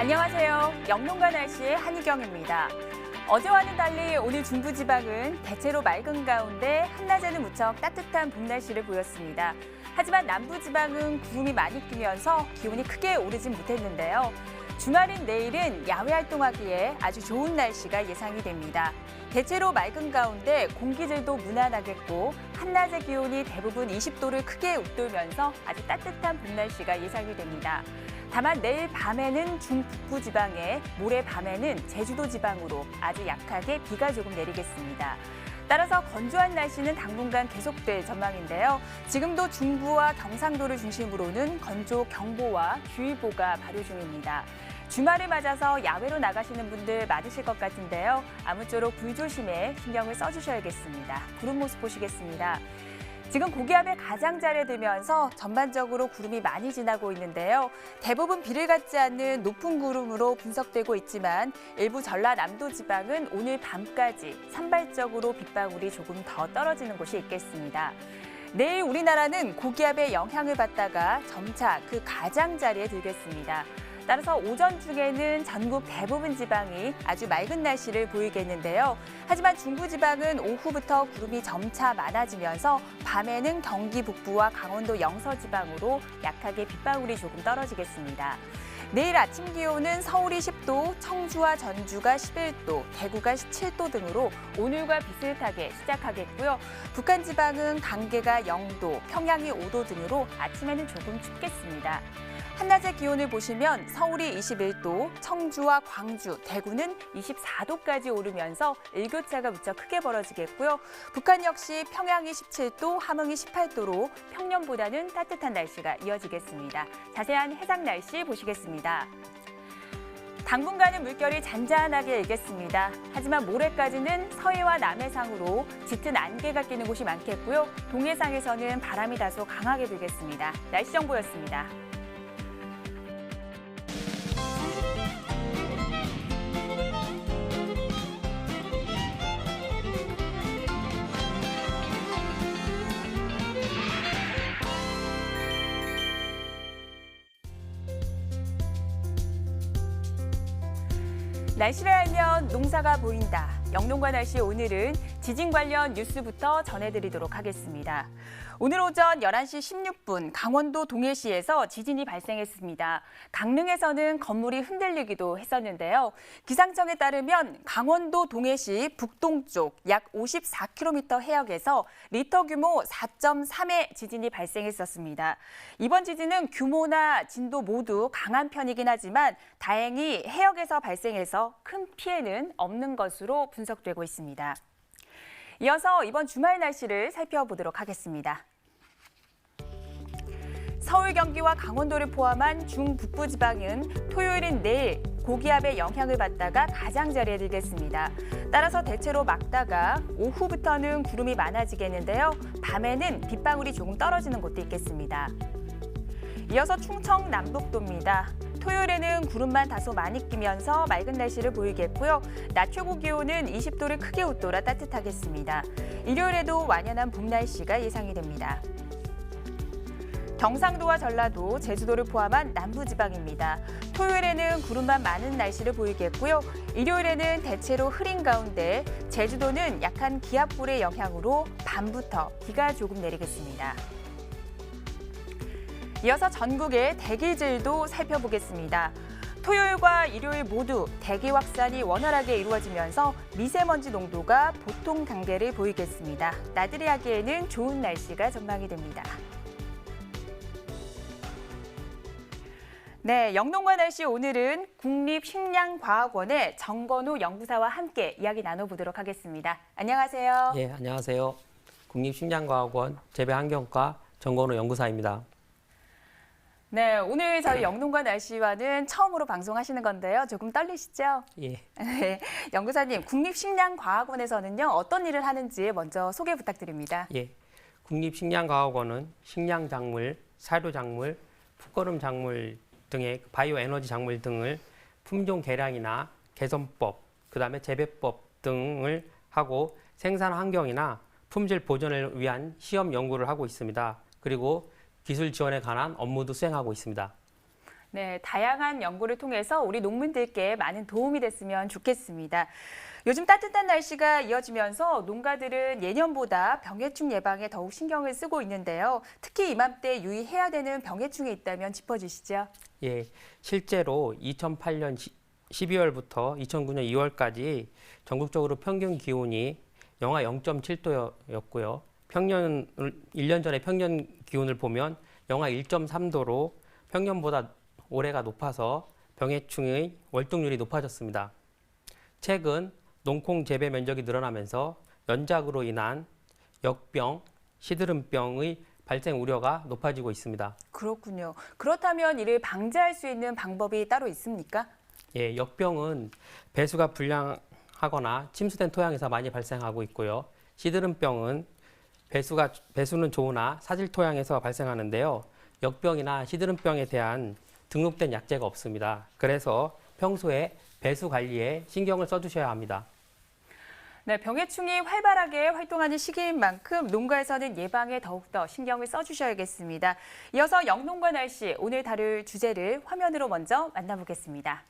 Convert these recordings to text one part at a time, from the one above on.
안녕하세요. 영농가 날씨의 한희경입니다. 어제와는 달리 오늘 중부지방은 대체로 맑은 가운데 한낮에는 무척 따뜻한 봄 날씨를 보였습니다. 하지만 남부지방은 구름이 많이 끼면서 기온이 크게 오르진 못했는데요. 주말인 내일은 야외 활동하기에 아주 좋은 날씨가 예상이 됩니다. 대체로 맑은 가운데 공기질도 무난하겠고 한낮의 기온이 대부분 20도를 크게 웃돌면서 아주 따뜻한 봄 날씨가 예상이 됩니다. 다만 내일 밤에는 중북부 지방에, 모레 밤에는 제주도 지방으로 아주 약하게 비가 조금 내리겠습니다. 따라서 건조한 날씨는 당분간 계속될 전망인데요. 지금도 중부와 경상도를 중심으로는 건조 경보와 주의보가 발효 중입니다. 주말을 맞아서 야외로 나가시는 분들 많으실 것 같은데요. 아무쪼록 불조심에 신경을 써주셔야겠습니다. 구름 모습 보시겠습니다. 지금 고기압의 가장자리에 들면서 전반적으로 구름이 많이 지나고 있는데요. 대부분 비를 갖지 않는 높은 구름으로 분석되고 있지만 일부 전라남도 지방은 오늘 밤까지 산발적으로 빗방울이 조금 더 떨어지는 곳이 있겠습니다. 내일 우리나라는 고기압의 영향을 받다가 점차 그 가장자리에 들겠습니다. 따라서 오전 중에는 전국 대부분 지방이 아주 맑은 날씨를 보이겠는데요. 하지만 중부지방은 오후부터 구름이 점차 많아지면서 밤에는 경기 북부와 강원도 영서지방으로 약하게 빗방울이 조금 떨어지겠습니다. 내일 아침 기온은 서울이 10도, 청주와 전주가 11도, 대구가 17도 등으로 오늘과 비슷하게 시작하겠고요. 북한 지방은 강계가 0도, 평양이 5도 등으로 아침에는 조금 춥겠습니다. 한낮의 기온을 보시면 서울이 21도, 청주와 광주, 대구는 24도까지 오르면서 일교차가 무척 크게 벌어지겠고요. 북한 역시 평양이 17도, 함흥이 18도로 평년보다는 따뜻한 날씨가 이어지겠습니다. 자세한 해상 날씨 보시겠습니다. 당분간은 물결이 잔잔하게 일겠습니다. 하지만 모레까지는 서해와 남해상으로 짙은 안개가 끼는 곳이 많겠고요. 동해상에서는 바람이 다소 강하게 불겠습니다. 날씨 정보였습니다. 날씨를 알면 농사가 보인다. 영농가 날씨 오늘은 지진 관련 뉴스부터 전해드리도록 하겠습니다. 오늘 오전 11시 16분 강원도 동해시에서 지진이 발생했습니다. 강릉에서는 건물이 흔들리기도 했었는데요. 기상청에 따르면 강원도 동해시 북동쪽 약 54km 해역에서 리터 규모 4.3의 지진이 발생했었습니다. 이번 지진은 규모나 진도 모두 강한 편이긴 하지만 다행히 해역에서 발생해서 큰 피해는 없는 것으로 분석되고 있습니다. 이어서 이번 주말 날씨를 살펴보도록 하겠습니다. 서울, 경기와 강원도를 포함한 중북부 지방은 토요일인 내일 고기압의 영향을 받다가 가장자리에 들겠습니다. 따라서 대체로 맑다가 오후부터는 구름이 많아지겠는데요. 밤에는 빗방울이 조금 떨어지는 곳도 있겠습니다. 이어서 충청 남북도입니다. 토요일에는 구름만 다소 많이 끼면서 맑은 날씨를 보이겠고요. 낮 최고 기온은 20도를 크게 웃돌아 따뜻하겠습니다. 일요일에도 완연한 봄 날씨가 예상이 됩니다. 경상도와 전라도, 제주도를 포함한 남부지방입니다. 토요일에는 구름만 많은 날씨를 보이겠고요. 일요일에는 대체로 흐린 가운데 제주도는 약한 기압골의 영향으로 밤부터 비가 조금 내리겠습니다. 이어서 전국의 대기질도 살펴보겠습니다. 토요일과 일요일 모두 대기 확산이 원활하게 이루어지면서 미세먼지 농도가 보통 단계를 보이겠습니다. 나들이 하기에는 좋은 날씨가 전망이 됩니다. 네, 영농가 날씨 오늘은 국립식량과학원의 정건우 연구사와 함께 이야기 나눠보도록 하겠습니다. 안녕하세요. 예, 안녕하세요. 국립식량과학원 재배환경과 정건우 연구사입니다. 네, 오늘 저희 영농가 날씨와는 처음으로 방송하시는 건데요. 조금 떨리시죠? 예. 네, 연구사님, 국립식량과학원에서는요, 어떤 일을 하는지 먼저 소개 부탁드립니다. 예. 국립식량과학원은 식량작물, 사료작물, 풋거름작물 등의 바이오 에너지 작물 등을 품종 개량이나 개선법, 그다음에 재배법 등을 하고 생산 환경이나 품질 보존을 위한 시험 연구를 하고 있습니다. 그리고 기술 지원에 관한 업무도 수행하고 있습니다. 네, 다양한 연구를 통해서 우리 농민들께 많은 도움이 됐으면 좋겠습니다. 요즘 따뜻한 날씨가 이어지면서 농가들은 예년보다 병해충 예방에 더욱 신경을 쓰고 있는데요. 특히 이맘때 유의해야 되는 병해충이 있다면 짚어주시죠. 예, 실제로 2008년 12월부터 2009년 2월까지 전국적으로 평균 기온이 영하 0.7도였고요. 1년 전에 평년 기온을 보면 영하 1.3도로 평년보다 올해가 높아서 병해충의 월등률이 높아졌습니다. 최근 농콩 재배 면적이 늘어나면서 연작으로 인한 역병, 시드름병의 발생 우려가 높아지고 있습니다. 그렇군요. 그렇다면 이를 방지할 수 있는 방법이 따로 있습니까? 예, 역병은 배수가 불량하거나 침수된 토양에서 많이 발생하고 있고요. 시드름병은 배수는 좋으나 사질 토양에서 발생하는데요. 역병이나 시드름병에 대한 등록된 약제가 없습니다. 그래서 평소에 배수 관리에 신경을 써주셔야 합니다. 네, 병해충이 활발하게 활동하는 시기인 만큼 농가에서는 예방에 더욱더 신경을 써주셔야겠습니다. 이어서 영농과 날씨, 오늘 다룰 주제를 화면으로 먼저 만나보겠습니다.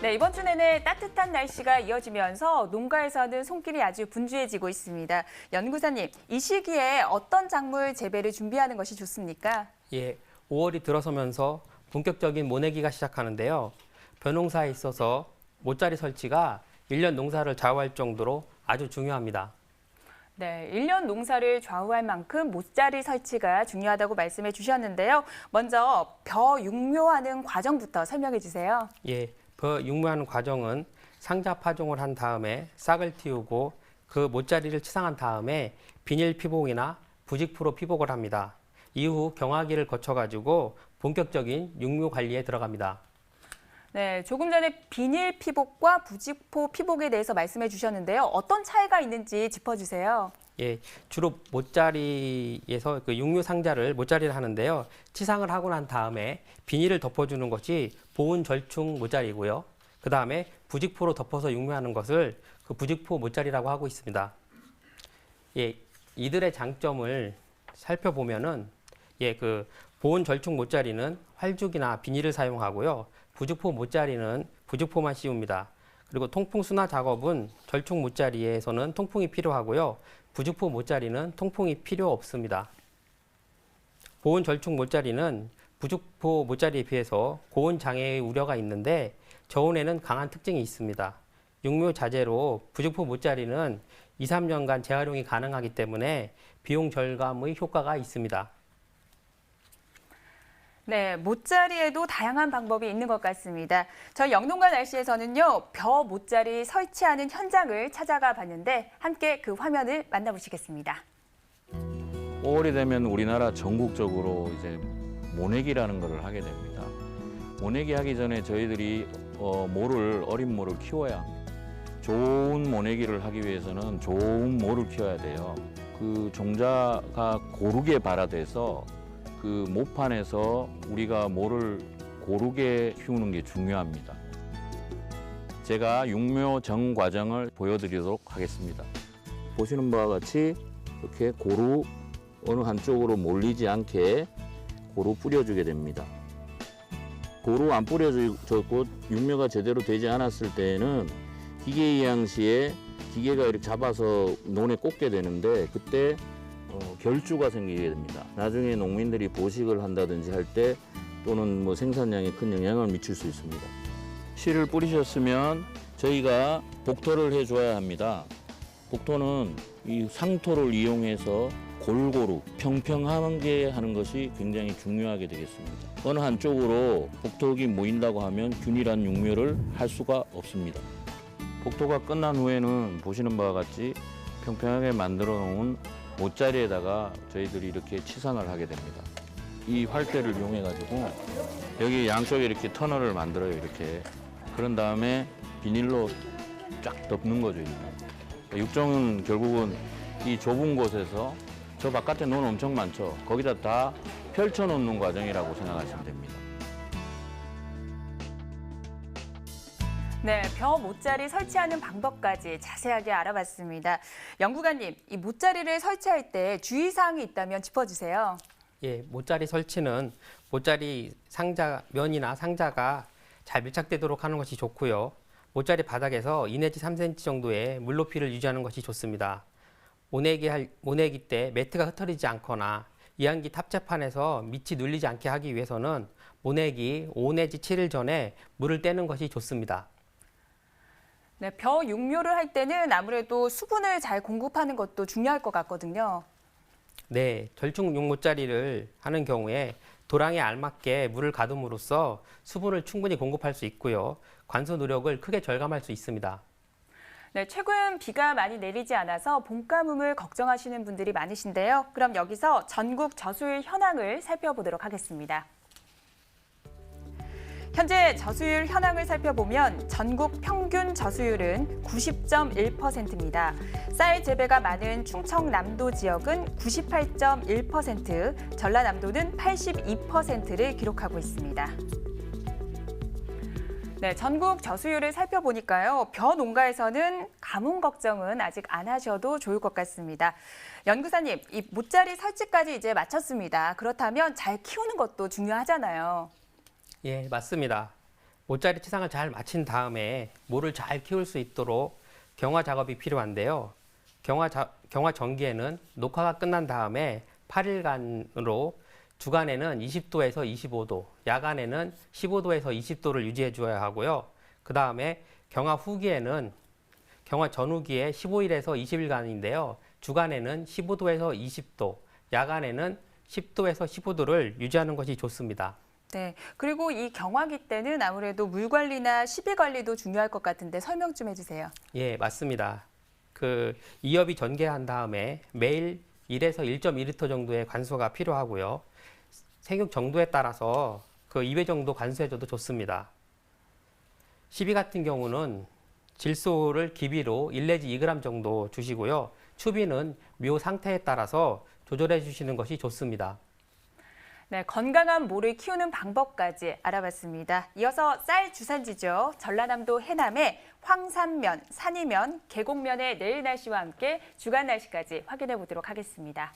네, 이번 주 내내 따뜻한 날씨가 이어지면서 농가에서는 손길이 아주 분주해지고 있습니다. 연구사님, 이 시기에 어떤 작물 재배를 준비하는 것이 좋습니까? 예, 5월이 들어서면서 본격적인 모내기가 시작하는데요. 벼농사에 있어서 모짜리 설치가 1년 농사를 좌우할 정도로 아주 중요합니다. 네, 1년 농사를 좌우할 만큼 모짜리 설치가 중요하다고 말씀해 주셨는데요. 먼저 벼 육묘하는 과정부터 설명해 주세요. 예, 벼 육묘하는 과정은 상자 파종을 한 다음에 싹을 틔우고 그 모짜리를 치상한 다음에 비닐 피복이나 부직포로 피복을 합니다. 이후 경화기를 거쳐가지고 본격적인 육묘 관리에 들어갑니다. 네, 조금 전에 비닐 피복과 부직포 피복에 대해서 말씀해 주셨는데요. 어떤 차이가 있는지 짚어주세요. 예, 주로 모짜리에서 그 육묘 상자를 모짜리를 하는데요. 치상을 하고 난 다음에 비닐을 덮어주는 것이 보온 절충 모짜리고요. 그 다음에 부직포로 덮어서 육묘하는 것을 그 부직포 모짜리라고 하고 있습니다. 예, 이들의 장점을 살펴보면은 그 보온 절충 모짜리는 활죽이나 비닐을 사용하고요. 부직포 모짜리는 부직포만 씌웁니다. 그리고 통풍 순화 작업은 절충 모짜리에서는 통풍이 필요하고요. 부직포 모짜리는 통풍이 필요 없습니다. 보온 절충 모짜리는 부직포 모짜리에 비해서 고온 장애의 우려가 있는데 저온에는 강한 특징이 있습니다. 육묘 자재로 부직포 모짜리는 2, 3년간 재활용이 가능하기 때문에 비용 절감의 효과가 있습니다. 네, 모짜리에도 다양한 방법이 있는 것 같습니다. 저희 영농과 날씨에서는요, 벼 모짜리 설치하는 현장을 찾아가 봤는데 함께 그 화면을 만나보시겠습니다. 5월이 되면 우리나라 전국적으로 이제 모내기라는 것을 하게 됩니다. 모내기 하기 전에 저희들이 어린 모를 키워야 합니다. 좋은 모내기를 하기 위해서는 좋은 모를 키워야 돼요. 그 종자가 고르게 발화돼서 그 모판에서 우리가 모를 고르게 키우는 게 중요합니다. 제가 육묘 정 과정을 보여드리도록 하겠습니다. 보시는 바와 같이 이렇게 고루 어느 한쪽으로 몰리지 않게 고루 뿌려주게 됩니다. 고루 안 뿌려졌고 육묘가 제대로 되지 않았을 때에는 기계 이양 시에 기계가 이렇게 잡아서 논에 꽂게 되는데 그때 결주가 생기게 됩니다. 나중에 농민들이 보식을 한다든지 할 때 또는 뭐 생산량에 큰 영향을 미칠 수 있습니다. 씨를 뿌리셨으면 저희가 복토를 해줘야 합니다. 복토는 이 상토를 이용해서 골고루 평평하게 하는 것이 굉장히 중요하게 되겠습니다. 어느 한쪽으로 복토가 모인다고 하면 균일한 육묘를 할 수가 없습니다. 복토가 끝난 후에는 보시는 바와 같이 평평하게 만들어 놓은 모짜리에다가 저희들이 이렇게 치상을 하게 됩니다. 이 활대를 이용해 가지고 여기 양쪽에 이렇게 터널을 만들어요. 이렇게. 그런 다음에 비닐로 쫙 덮는 거죠. 육종은 결국은 이 좁은 곳에서 저 바깥에 논 엄청 많죠. 거기다 다 펼쳐 놓는 과정이라고 생각하시면 됩니다. 네, 벼 모짜리 설치하는 방법까지 자세하게 알아봤습니다. 연구관님, 이 모짜리를 설치할 때 주의사항이 있다면 짚어주세요. 예, 모짜리 설치는 모짜리 상자, 면이나 상자가 잘 밀착되도록 하는 것이 좋고요. 모짜리 바닥에서 2 내지 3cm 정도의 물높이를 유지하는 것이 좋습니다. 모내기 때 매트가 흩어지지 않거나 이항기 탑재판에서 밑이 눌리지 않게 하기 위해서는 모내기 5 내지 7일 전에 물을 떼는 것이 좋습니다. 네, 벼 육묘를 할 때는 아무래도 수분을 잘 공급하는 것도 중요할 것 같거든요. 네, 절충 용모짜리를 하는 경우에 도랑에 알맞게 물을 가둠으로써 수분을 충분히 공급할 수 있고요. 관수 노력을 크게 절감할 수 있습니다. 네, 최근 비가 많이 내리지 않아서 봄 가뭄을 걱정하시는 분들이 많으신데요. 그럼 여기서 전국 저수율 현황을 살펴보도록 하겠습니다. 현재 저수율 현황을 살펴보면 전국 평균 저수율은 90.1%입니다. 쌀 재배가 많은 충청남도 지역은 98.1%, 전라남도는 82%를 기록하고 있습니다. 네, 전국 저수율을 살펴보니까요. 벼 농가에서는 가뭄 걱정은 아직 안 하셔도 좋을 것 같습니다. 연구사님, 이 모짜리 설치까지 이제 마쳤습니다. 그렇다면 잘 키우는 것도 중요하잖아요. 예, 맞습니다. 모짜리 치상을 잘 마친 다음에 모를 잘 키울 수 있도록 경화 작업이 필요한데요. 경화 전기에는 녹화가 끝난 다음에 8일간으로 주간에는 20도에서 25도, 야간에는 15도에서 20도를 유지해 주어야 하고요. 그 다음에 경화 후기에는 경화 전후기에 15일에서 20일간인데요. 주간에는 15도에서 20도, 야간에는 10도에서 15도를 유지하는 것이 좋습니다. 네, 그리고 이 경화기 때는 아무래도 물 관리나 시비 관리도 중요할 것 같은데 설명 좀 해주세요. 예, 맞습니다. 이엽이 전개한 다음에 매일 1에서 1.2리터 정도의 관수가 필요하고요. 생육 정도에 따라서 2배 정도 관수해줘도 좋습니다. 시비 같은 경우는 질소를 기비로 1 내지 2g 정도 주시고요. 추비는 묘 상태에 따라서 조절해 주시는 것이 좋습니다. 네, 건강한 모를 키우는 방법까지 알아봤습니다. 이어서 쌀 주산지죠. 전라남도 해남의 황산면, 산이면, 계곡면의 내일 날씨와 함께 주간 날씨까지 확인해 보도록 하겠습니다.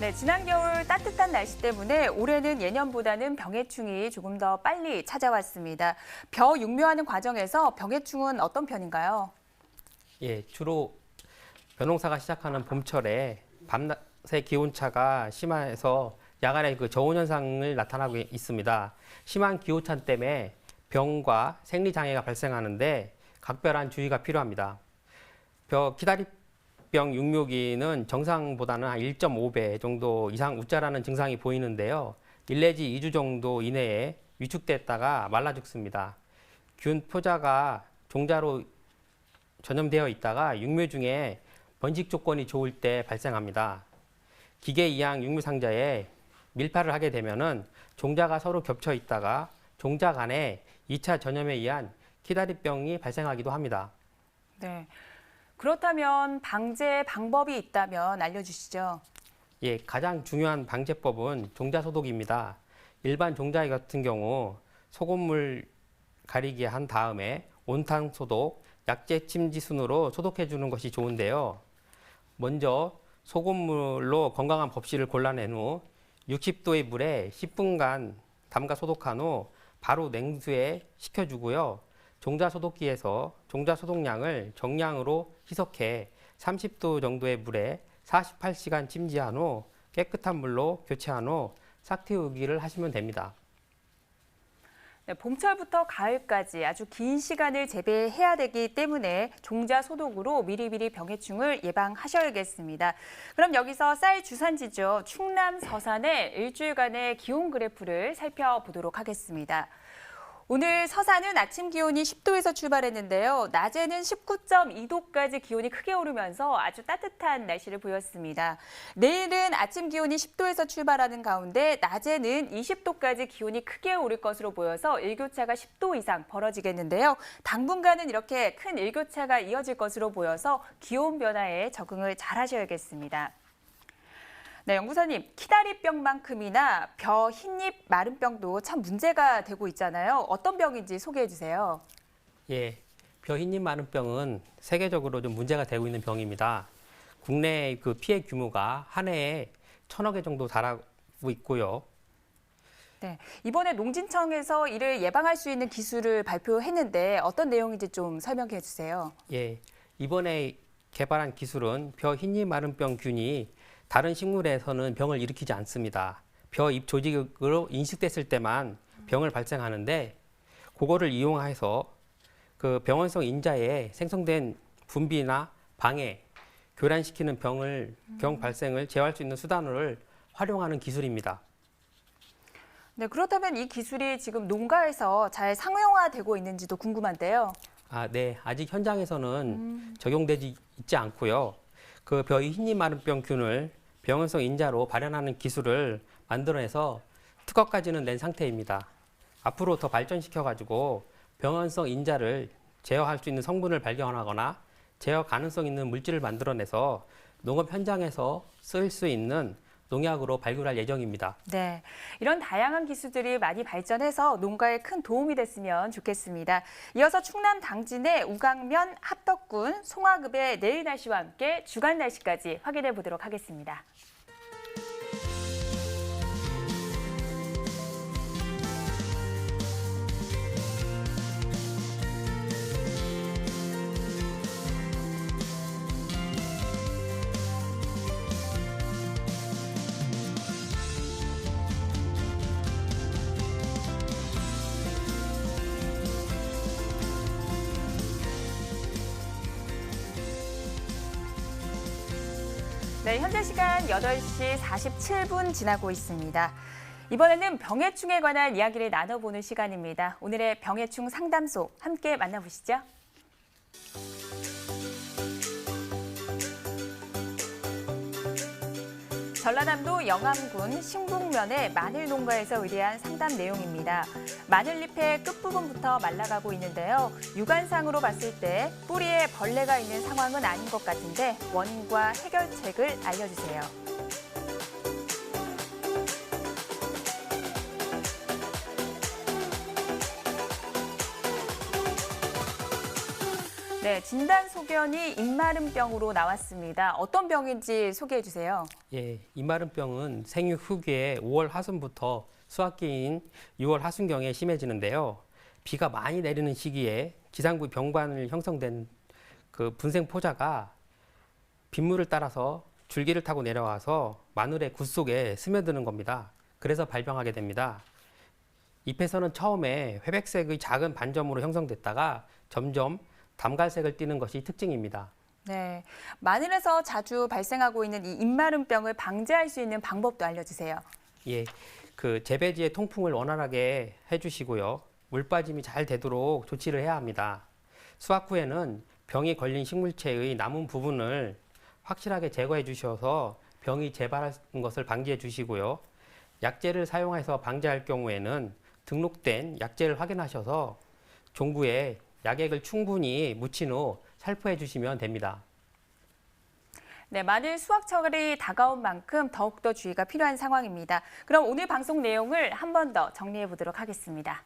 네, 지난 겨울 따뜻한 날씨 때문에 올해는 예년보다는 병해충이 조금 더 빨리 찾아왔습니다. 벼 육묘하는 과정에서 병해충은 어떤 편인가요? 예, 주로 벼농사가 시작하는 봄철에 밤낮의 기온차가 심해서 야간에 저온 현상을 나타나고 있습니다. 심한 기온차 때문에 병과 생리장애가 발생하는데 각별한 주의가 필요합니다. 기다리병 육묘기는 정상보다는 한 1.5배 정도 이상 웃자라는 증상이 보이는데요. 1 내지 2주 정도 이내에 위축됐다가 말라 죽습니다. 균 포자가 종자로 전염되어 있다가 육묘 중에 번식 조건이 좋을 때 발생합니다. 기계 이항 육묘 상자에 밀파를 하게 되면은 종자가 서로 겹쳐 있다가 종자 간에 2차 전염에 의한 기다리병이 발생하기도 합니다. 네. 그렇다면 방제 방법이 있다면 알려주시죠. 예, 가장 중요한 방제법은 종자 소독입니다. 일반 종자 같은 경우 소금물 가리게 한 다음에 온탕 소독, 약재 침지순으로 소독해 주는 것이 좋은데요. 먼저 소금물로 건강한 법씨를 골라낸 후 60도의 물에 10분간 담가 소독한 후 바로 냉수에 식혀주고요. 종자 소독기에서 종자 소독량을 정량으로 희석해 30도 정도의 물에 48시간 침지한 후 깨끗한 물로 교체한 후 싹틔우기를 하시면 됩니다. 네, 봄철부터 가을까지 아주 긴 시간을 재배해야 되기 때문에 종자 소독으로 미리미리 병해충을 예방하셔야겠습니다. 그럼 여기서 쌀 주산지죠. 충남 서산의 일주일간의 기온 그래프를 살펴보도록 하겠습니다. 오늘 서산은 아침 기온이 10도에서 출발했는데요. 낮에는 19.2도까지 기온이 크게 오르면서 아주 따뜻한 날씨를 보였습니다. 내일은 아침 기온이 10도에서 출발하는 가운데 낮에는 20도까지 기온이 크게 오를 것으로 보여서 일교차가 10도 이상 벌어지겠는데요. 당분간은 이렇게 큰 일교차가 이어질 것으로 보여서 기온 변화에 적응을 잘 하셔야겠습니다. 네, 연구사님, 키다리병만큼이나 벼 흰잎 마른병도 참 문제가 되고 있잖아요. 어떤 병인지 소개해 주세요. 예, 벼 흰잎 마른병은 세계적으로 좀 문제가 되고 있는 병입니다. 국내 그 피해 규모가 한 해에 1,000억 개 정도 달하고 있고요. 네, 이번에 농진청에서 이를 예방할 수 있는 기술을 발표했는데 어떤 내용인지 좀 설명해 주세요. 예, 이번에 개발한 기술은 벼 흰잎 마른병 균이 다른 식물에서는 병을 일으키지 않습니다. 벼 잎 조직으로 인식됐을 때만 병을 발생하는데 그거를 이용해서 그 병원성 인자에 생성된 분비나 방해, 교란시키는 병 발생을 제어할 수 있는 수단을 활용하는 기술입니다. 네, 그렇다면 이 기술이 지금 농가에서 잘 상용화되고 있는지도 궁금한데요. 네, 아직 현장에서는 적용되지 있지 않고요. 그 벼 흰잎 마른병 균을 병원성 인자로 발현하는 기술을 만들어내서 특허까지는 낸 상태입니다. 앞으로 더 발전시켜가지고 병원성 인자를 제어할 수 있는 성분을 발견하거나 제어 가능성 있는 물질을 만들어내서 농업 현장에서 쓸 수 있는 농약으로 발굴할 예정입니다. 네, 이런 다양한 기술들이 많이 발전해서 농가에 큰 도움이 됐으면 좋겠습니다. 이어서 충남 당진의 우강면, 합덕군, 송화급의 내일 날씨와 함께 주간 날씨까지 확인해 보도록 하겠습니다. 네, 현재 시간 8시 47분 지나고 있습니다. 이번에는 병해충에 관한 이야기를 나눠보는 시간입니다. 오늘의 병해충 상담소 함께 만나보시죠. 전라남도 영암군 신북면의 마늘 농가에서 의뢰한 상담 내용입니다. 마늘잎의 끝부분부터 말라가고 있는데요. 육안상으로 봤을 때 뿌리에 벌레가 있는 상황은 아닌 것 같은데 원인과 해결책을 알려주세요. 네, 진단 소견이 입마름병으로 나왔습니다. 어떤 병인지 소개해 주세요. 예, 입마름병은 생육 후기에 5월 하순부터 수확기인 6월 하순경에 심해지는데요. 비가 많이 내리는 시기에 기상부 병관을 형성된 그 분생 포자가 빗물을 따라서 줄기를 타고 내려와서 마늘의 굿 속에 스며드는 겁니다. 그래서 발병하게 됩니다. 잎에서는 처음에 회백색의 작은 반점으로 형성됐다가 점점 담갈색을 띠는 것이 특징입니다. 네, 마늘에서 자주 발생하고 있는 이 입마름병을 방지할 수 있는 방법도 알려주세요. 예, 그 재배지의 통풍을 원활하게 해주시고요. 물 빠짐이 잘 되도록 조치를 해야 합니다. 수확 후에는 병이 걸린 식물체의 남은 부분을 확실하게 제거해 주셔서 병이 재발하는 것을 방지해 주시고요. 약재를 사용해서 방지할 경우에는 등록된 약재를 확인하셔서 종부에 약액을 충분히 묻힌 후 살포해 주시면 됩니다. 네, 마늘 수확철이 다가온 만큼 더욱더 주의가 필요한 상황입니다. 그럼 오늘 방송 내용을 한 번 더 정리해 보도록 하겠습니다.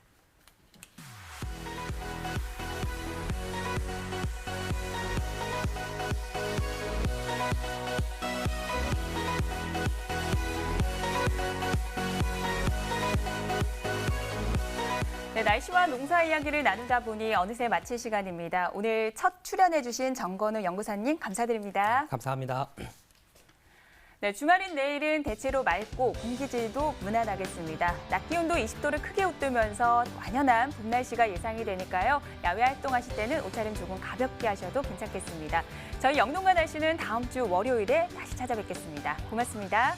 네, 날씨와 농사 이야기를 나누다 보니 어느새 마칠 시간입니다. 오늘 첫 출연해주신 정건우 연구사님 감사드립니다. 감사합니다. 네, 주말인 내일은 대체로 맑고 공기질도 무난하겠습니다. 낮 기온도 20도를 크게 웃돌면서 완연한 봄 날씨가 예상이 되니까요. 야외 활동하실 때는 옷차림 조금 가볍게 하셔도 괜찮겠습니다. 저희 영농가 날씨는 다음 주 월요일에 다시 찾아뵙겠습니다. 고맙습니다.